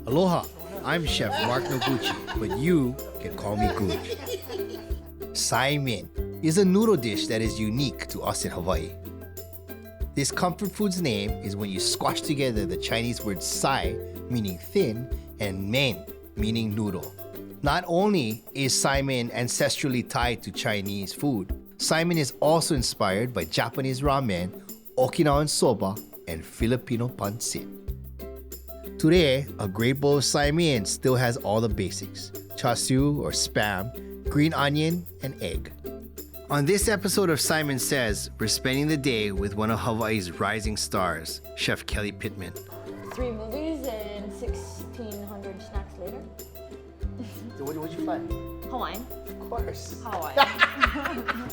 Aloha, I'm Chef Mark Noguchi, but you can call me Gooch. Saimin is a noodle dish that is unique to us in Hawaii. This comfort food's name is when you squash together the Chinese word sai, meaning thin, and mein, meaning noodle. Not only is saimin ancestrally tied to Chinese food, saimin is also inspired by Japanese ramen, Okinawan soba, and Filipino pancit. Today, a great bowl of saimin still has all the basics: char siu or spam, green onion, and egg. On this episode of Saimin Says, we're spending the day with one of Hawaii's rising stars, Chef Kelley Pittman. 3 movies and 1,600 snacks later. What'd you find? Hawaiian. Of course. Hawaiian.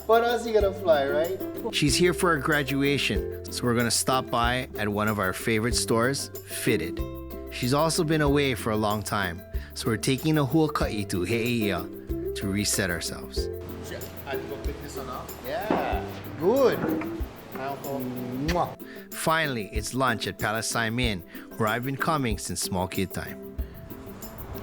What else you gonna fly, right? She's here for her graduation, so we're gonna stop by at one of our favorite stores, Fitted. She's also been away for a long time, so we're taking a huaka'i to He'eia to reset ourselves. I have to go pick this one up. Yeah, good. Mwah. Finally, it's lunch at Palace Saimin, where I've been coming since small kid time.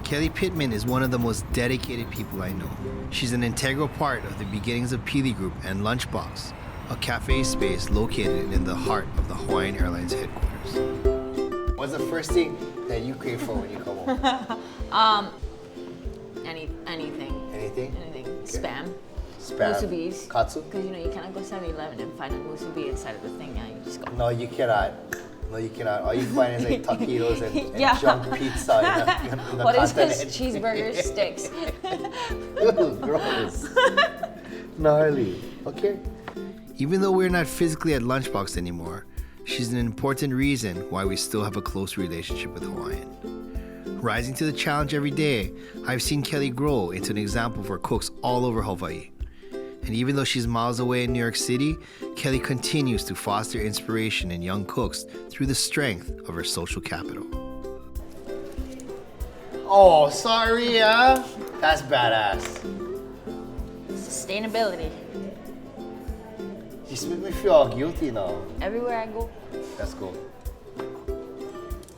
Kelley Pittman is one of the most dedicated people I know. She's an integral part of the beginnings of Pili Group and Lunchbox, a cafe space located in the heart of the Hawaiian Airlines headquarters. What's the first thing that you crave for when you come home? Anything. Anything? Anything. Okay. Spam. Spam. Musubis. Katsu? Because you cannot go 7-Eleven and find a musubi inside of the thing. Yeah, you just go. No, you cannot. No, you cannot. All you find is like taquitos and Yeah. junk pizza in the What is continent. this? Cheeseburger sticks. Ew, gross. Gnarly. Okay. Even though we're not physically at Lunchbox anymore, she's an important reason why we still have a close relationship with Hawaiian. Rising to the challenge every day, I've seen Kelley grow into an example for cooks all over Hawaii. And even though she's miles away in New York City, Kelley continues to foster inspiration in young cooks through the strength of her social capital. Oh, sorry, That's badass. Sustainability. You just make me feel all guilty now. Everywhere I go. Let's go.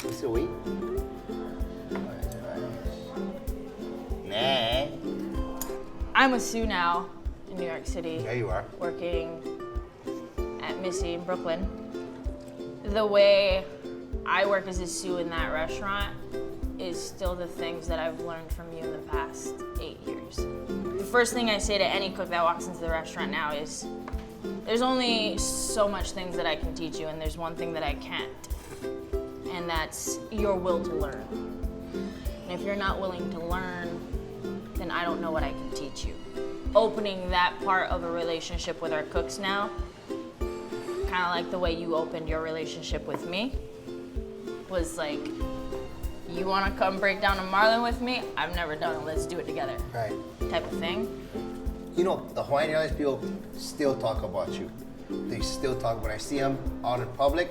What's your weight? Nah. I'm a sous now in New York City. There you are. Working at Missy in Brooklyn. The way I work as a sous in that restaurant is still the things that I've learned from you in the past 8 years. The first thing I say to any cook that walks into the restaurant now is, there's only so much things that I can teach you, and there's one thing that I can't, and that's your will to learn. And if you're not willing to learn, then I don't know what I can teach you. Opening that part of a relationship with our cooks now, kind of like the way you opened your relationship with me, was like, you want to come break down a marlin with me? I've never done it, let's do it together. Right. Type of thing. You know, the Hawaiian Airlines people still talk about you. They still talk. When I see them out in public,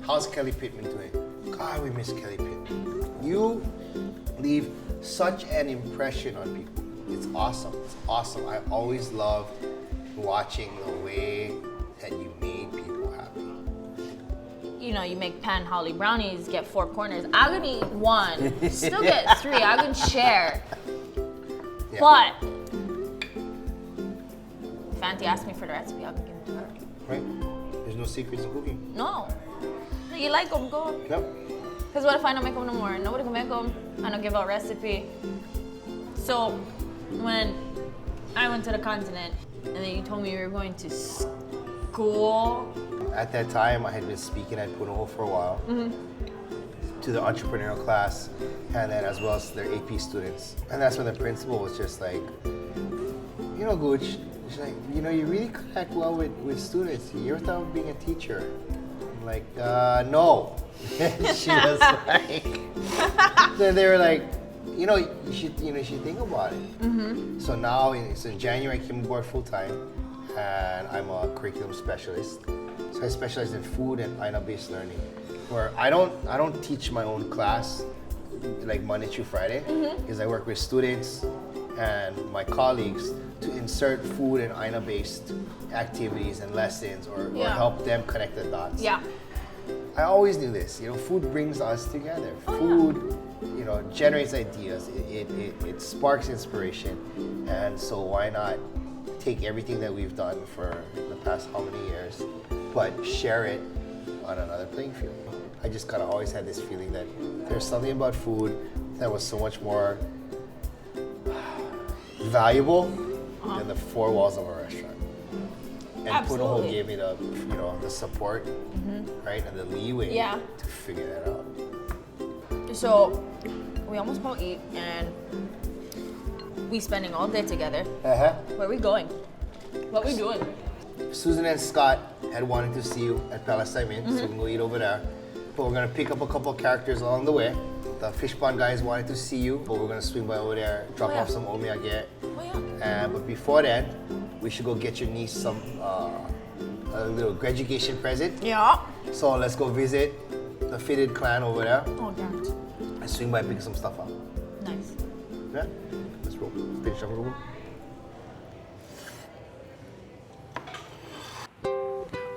how's Kelley Pittman doing? God, we miss Kelley Pittman. You leave such an impression on people. It's awesome. It's awesome. I always loved watching the way that you made people happy. You know, you make pan holly brownies, get 4 corners. I could eat 1, still get 3. I could share. Yeah. But if Auntie asks me for the recipe, I can give it to her. Right? There's no secrets in cooking. No. You like them, go. Yep. Because what if I don't make them no more? Nobody can make them. I don't give out recipe. So when I went to the continent and then you told me you were going to school. At that time, I had been speaking at Punoho for a while to the entrepreneurial class, and then as well as their AP students. And that's when the principal was just like, you know, Gooch, she's like, you know, you really connect well with students. You ever thought of being a teacher? I'm like, no. She was like, then they were like, you should think about it. So now, so in January, I came aboard full time, and I'm a curriculum specialist. So I specialize in food and Aina-based learning, where I don't teach my own class like Monday through Friday, because I work with students and my colleagues to insert food and Aina-based activities and lessons, or help them connect the dots. Yeah. I always knew this. You know, food brings us together. Food, you know, generates ideas. It sparks inspiration. And so why not take everything that we've done for the past how many years, but share it on another playing field. I just kind of always had this feeling that there's something about food that was so much more valuable than the four walls of a restaurant. And Punaho gave me the, you know, the support, right, and the leeway to figure that out. So we almost about eat, and we spending all day together. Where are we going? What are we doing? Susan and Scott had wanted to see you at Palace Saimin, so we can go eat over there. But we're gonna pick up a couple of characters along the way. The fishpond guys wanted to see you, but we're gonna swing by over there, drop off some omiyage. But before that, we should go get your niece some a little graduation present. Yeah. So let's go visit the Fitted clan over there. Oh, damn it. And swing by and pick some stuff up. Nice. Yeah? Let's roll. Finish up roll.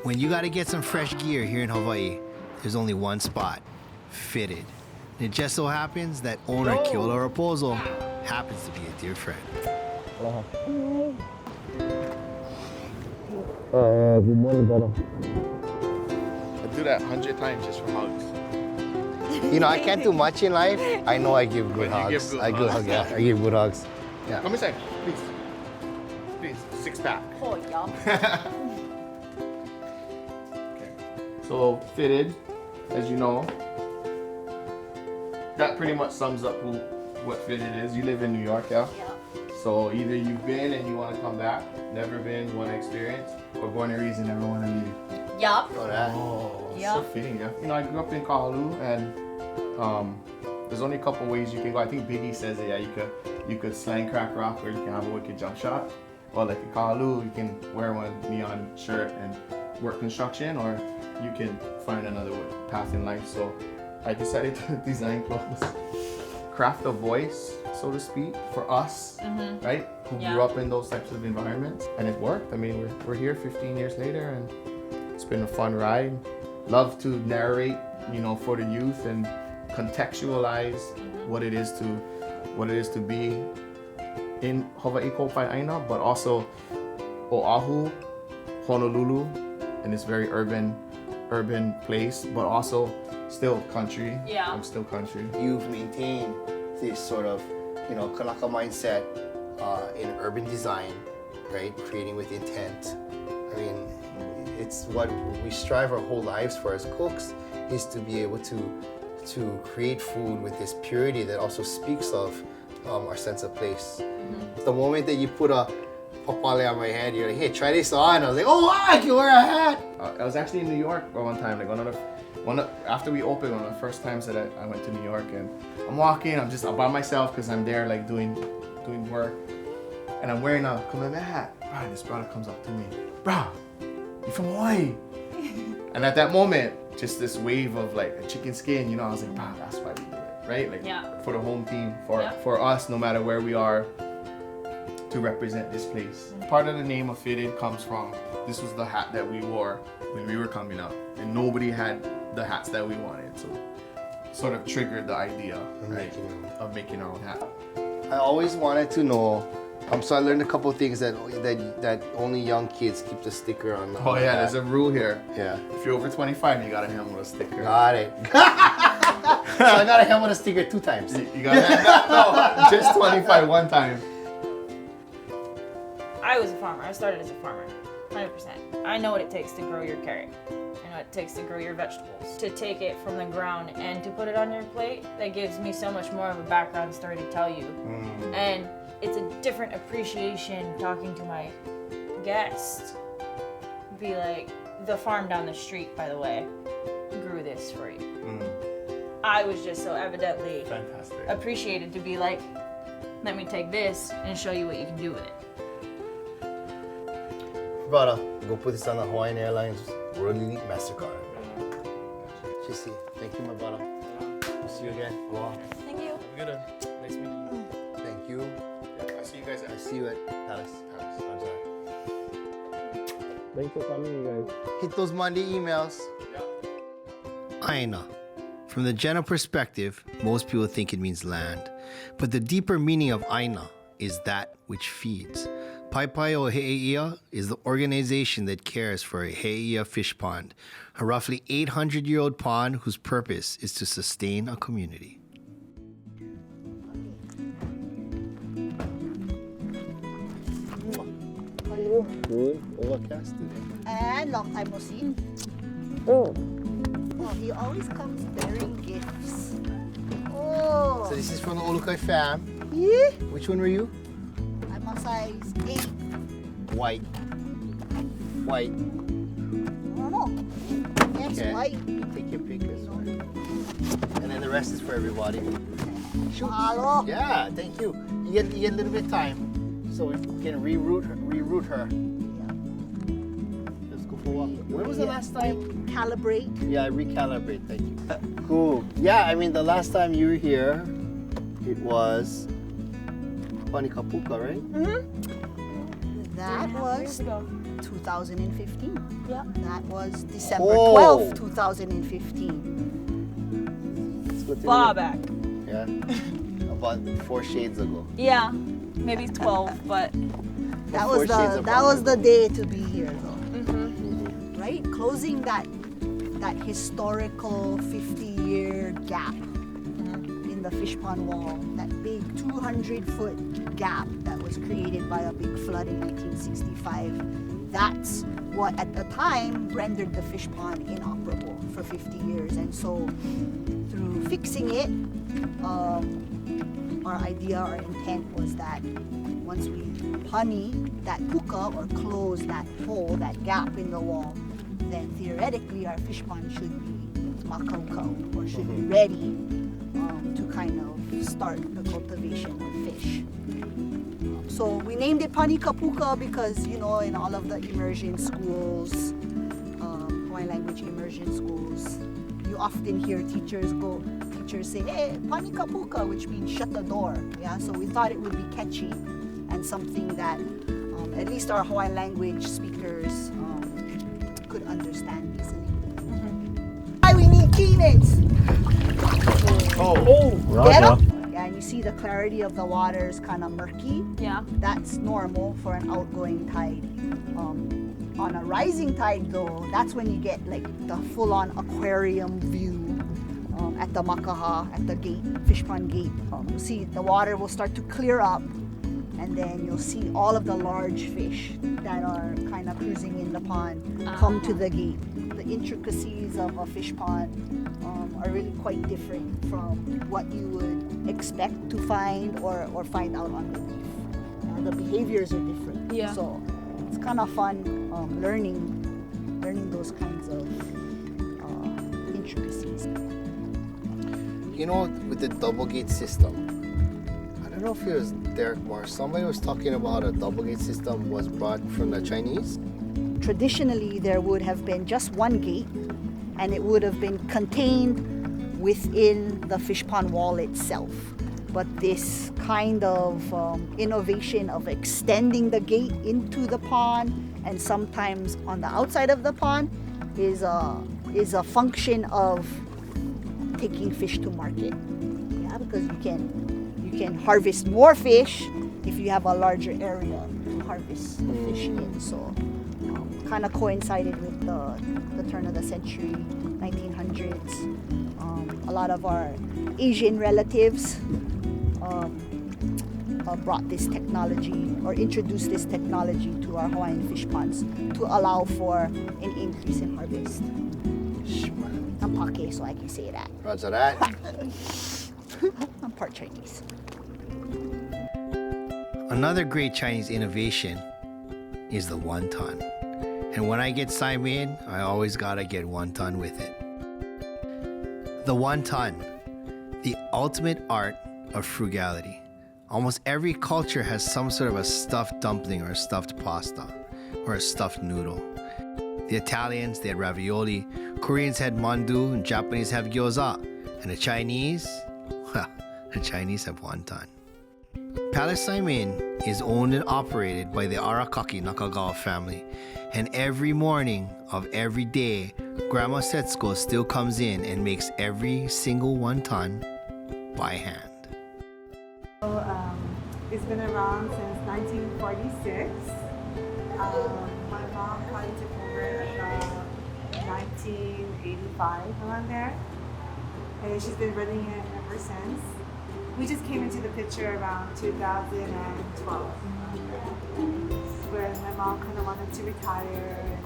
When you gotta get some fresh gear here in Hawaii, there's only one spot, Fitted. And it just so happens that owner Keola Raposo happens to be a dear friend. Good morning, brother. I do that 100 times just for hugs. You know, I can't do much in life. I know I give good But you hugs. give good I give hugs. yeah, I give good hugs. Yeah. Come inside, please. Please, 6-pack. Oh, yeah. Okay. So, Fitted, as you know, that pretty much sums up what Fitted is. You live in New York, yeah? Yeah. So either you've been and you want to come back, never been, want to experience, or born and raised and never want to leave. Yup. Know that? Oh, Yeah. so fitting, yeah. You know, I grew up in Kahalu, and there's only a couple ways you can go. I think Biggie says it, yeah, you could slang crack rock, or you can have a wicked jump shot. Or like in Kahalu, you can wear one neon shirt and work construction, or you can find another path in life. So I decided to design clothes, craft a voice, so to speak, for us, right? Who grew up in those types of environments, and it worked. I mean, we're here 15 years later, and it's been a fun ride. Love to narrate, you know, for the youth and contextualize what it is to be in Hawaii Kaupai Aina, but also Oahu, Honolulu, and this very urban place, but also still country. Yeah. I'm still country. You've maintained this sort of, you know, Kanaka mindset in urban design, right? Creating with intent. I mean, it's what we strive our whole lives for as cooks, is to be able to create food with this purity that also speaks of our sense of place. The moment that you put a papale on my head, you're like, hey, try this on. I was like, oh, wow, I can wear a hat. I was actually in New York one time, like after we opened, one of the first times that I went to New York, and I'm walking, I'm by myself because I'm there like doing work, and I'm wearing a Kamehameha hat. Bro, this brother comes up to me, bro, you from Hawaii? And at that moment, just this wave of like a chicken skin, you know, I was like, bro, that's why we do it, right? Like for the home team, for us, no matter where we are, to represent this place. Part of the name of Fitted comes from, this was the hat that we wore when we were coming up, and nobody had the hats that we wanted, so sort of triggered the idea, right, of making our own hat. I always wanted to know. So I learned a couple of things that only young kids keep the sticker on. Oh yeah, there's a rule here. Yeah. If you're over 25, you gotta hand with a sticker. Got it. So I got a hand with a sticker 2 times. You gotta no, just 25 one time. I was a farmer. I started as a farmer, 100%. I know what it takes to grow your carrot. I know what it takes to grow your vegetables. To take it from the ground and to put it on your plate, that gives me so much more of a background story to tell you. And it's a different appreciation talking to my guests. Be like, the farm down the street, by the way, grew this for you. I was just so evidently appreciated to be like, let me take this and show you what you can do with it. Brother, go put this on the Hawaiian Airlines World Elite MasterCard. JC, thank you, my brother. We'll see you again. Thank you. Good. Nice meeting you. Thank you. Yeah, I see you guys. I see you at Palace. Thanks for coming, you guys. Hit those Monday emails. Yeah. Aina. From the general perspective, most people think it means land. But the deeper meaning of Aina is that which feeds. Paipai o He'eia is the organization that cares for a He'eia fish pond, a roughly 800-year-old pond whose purpose is to sustain a community. Good. Overcast today. And long time no see. Oh. Oh, he always comes bearing gifts. Oh. So this is from the Olukai fam. Yeah. Which one were you? I'm a size 8. White. White. I don't know. Yes, Okay. white. Take your pick this one. And then the rest is for everybody. Shoot. Hello. Yeah, thank you. You get a little bit of time so we can reroute her. Let's go for a walk. When was the last time? Calibrate. Yeah, recalibrate, thank you. Cool. Yeah, I mean the last time you were here, it was Panikapuka, right? That was 2015. Yeah. That was December Oh. 12th, 2015. Let's go through Far it. back. Yeah. About 4 shades ago. Yeah, maybe 12, but That Four was shades the of that was brown. the day to be here though. Right? Closing that historical 50-year gap in the fish pond wall, that big 200-foot gap that was created by a big flood in 1965. That's what at the time rendered the fish pond inoperable for 50 years. And so through fixing it, our idea, our intent was that once we honey that puka or close that hole, that gap in the wall, then theoretically our fish pond should be makaukau or should be ready to kind of start the cultivation of fish. So we named it Panikapuka because, you know, in all of the immersion schools, Hawaiian language immersion schools, you often hear teachers say, hey, Panikapuka, which means shut the door. Yeah, so we thought it would be catchy and something that at least our Hawaiian language speakers could understand easily. Why we need key nets? Get up. Yeah, and you see the clarity of the water is kind of murky. yeah. That's normal for an outgoing tide. On a rising tide though, that's when you get like the full-on aquarium view at the makaha, at the gate, fish pond gate. You see the water will start to clear up and then you'll see all of the large fish that are kind of cruising in the pond come to the gate. The intricacies of a fish pond are really quite different from what you would expect to find or find out on the reef. The behaviors are different. Yeah. So it's kind of fun learning those kinds of intricacies. You know, with the double gate system, I don't know if it was Derek Moore, somebody was talking about a double gate system was brought from the Chinese. Traditionally, there would have been just one gate and it would have been contained within the fish pond wall itself. But this kind of innovation of extending the gate into the pond and sometimes on the outside of the pond is a function of taking fish to market. Yeah, because you can harvest more fish if you have a larger area to harvest the fish in. So kind of coincided with the turn of the century, 1900s. A lot of our Asian relatives brought this technology or introduced this technology to our Hawaiian fish ponds to allow for an increase in harvest. I'm Pake, so I can say that. Roger that. I'm part Chinese. Another great Chinese innovation is the wonton. And when I get Saimin, I always gotta get wonton with it. The wonton, the ultimate art of frugality. Almost every culture has some sort of a stuffed dumpling or a stuffed pasta or a stuffed noodle. The Italians, they had ravioli, Koreans had mandu, and Japanese have gyoza. And the Chinese, well, the Chinese have wonton. Palace Saimin is owned and operated by the Arakaki Nakagawa family, and every morning of every day, Grandma Setsuko still comes in and makes every single wonton by hand. So, it's been around since 1946. My mom probably took over about 1985, around there. And she's been running it ever since. We just came into the picture around 2012, where my mom kind of wanted to retire.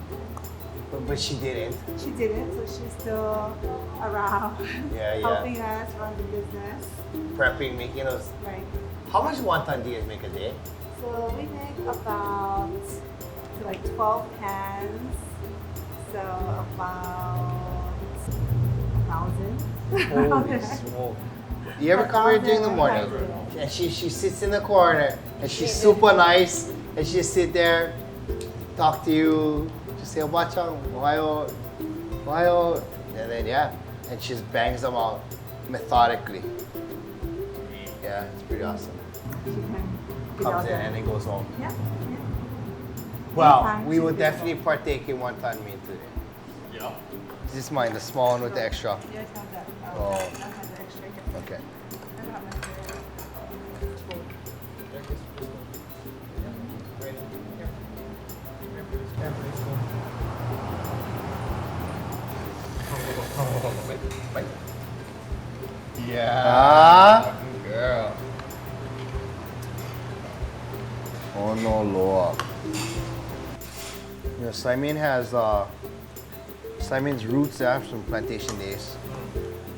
But she didn't. She didn't, so she's still around, helping us run the business. Prepping, making those. Right. How much wonton do you guys make a day? So we make about like 12 pans, so about 1,000. Holy smoke. You ever come here during the morning? And she sits in the corner and she's super nice and she just sit there, talk to you, just say, Obachang, ohayo, ohayo. And then and she just bangs them out methodically. Yeah, it's pretty awesome. Comes in and then goes home. Yeah. Well, we will definitely partake in wonton meat today. Yeah. Is this mine, the small one with the extra? Yes, have that. Oh. I have the extra here. Okay. I have my favorite. Yeah. Girl. Oh no, Lord. You know, Saimin has Saimin's roots are from plantation days.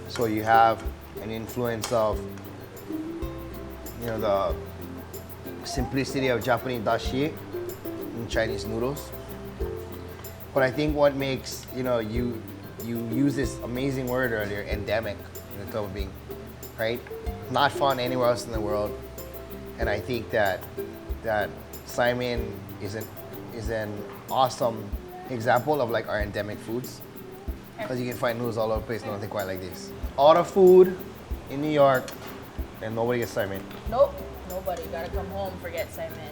So you have an influence of, you know, the simplicity of Japanese dashi in Chinese noodles. But I think what makes, you know, you use this amazing word earlier, endemic, in the term of being, right? Not found anywhere else in the world. And I think that Saimin is an awesome example of like our endemic foods. Because you can find noodles all over the place, nothing quite like this. Order food in New York and nobody gets Saimin. Nope. Nobody. Gotta come home, forget Saimin.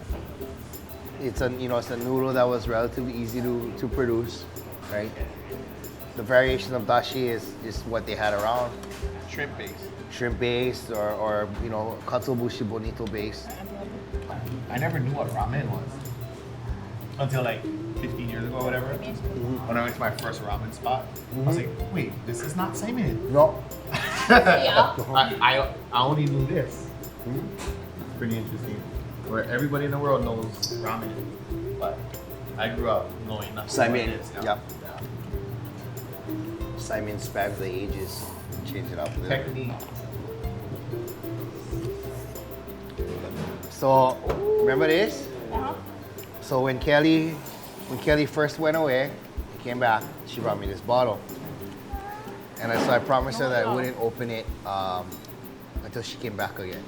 It's a noodle that was relatively easy to produce, right? The variation of dashi is just what they had around. Shrimp based. Shrimp based or you know, katsuobushi bonito based. I never knew what ramen was until like 15 years ago or whatever. When I went to my first ramen spot, I was like, wait, this is not Saimin. No. Yeah. I only knew this. Pretty interesting. Where everybody in the world knows ramen, but I grew up knowing nothing Saimin. about this. Yep. Saimin spans the ages. Change it up a little. Technique. So, remember this? So when Kelley first went away, he came back, she brought me this bottle. And so I promised her that I wouldn't open it until she came back again.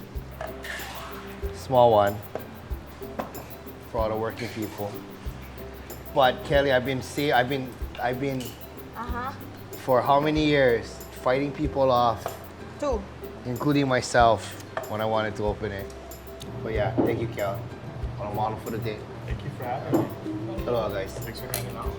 Small one for all the working people. But Kelley, I've been for how many years fighting people off, 2. including myself, when I wanted to open it. But yeah, thank you, Kel. On a model for the day. Thank you for having me. Hello, guys. Thanks for hanging out.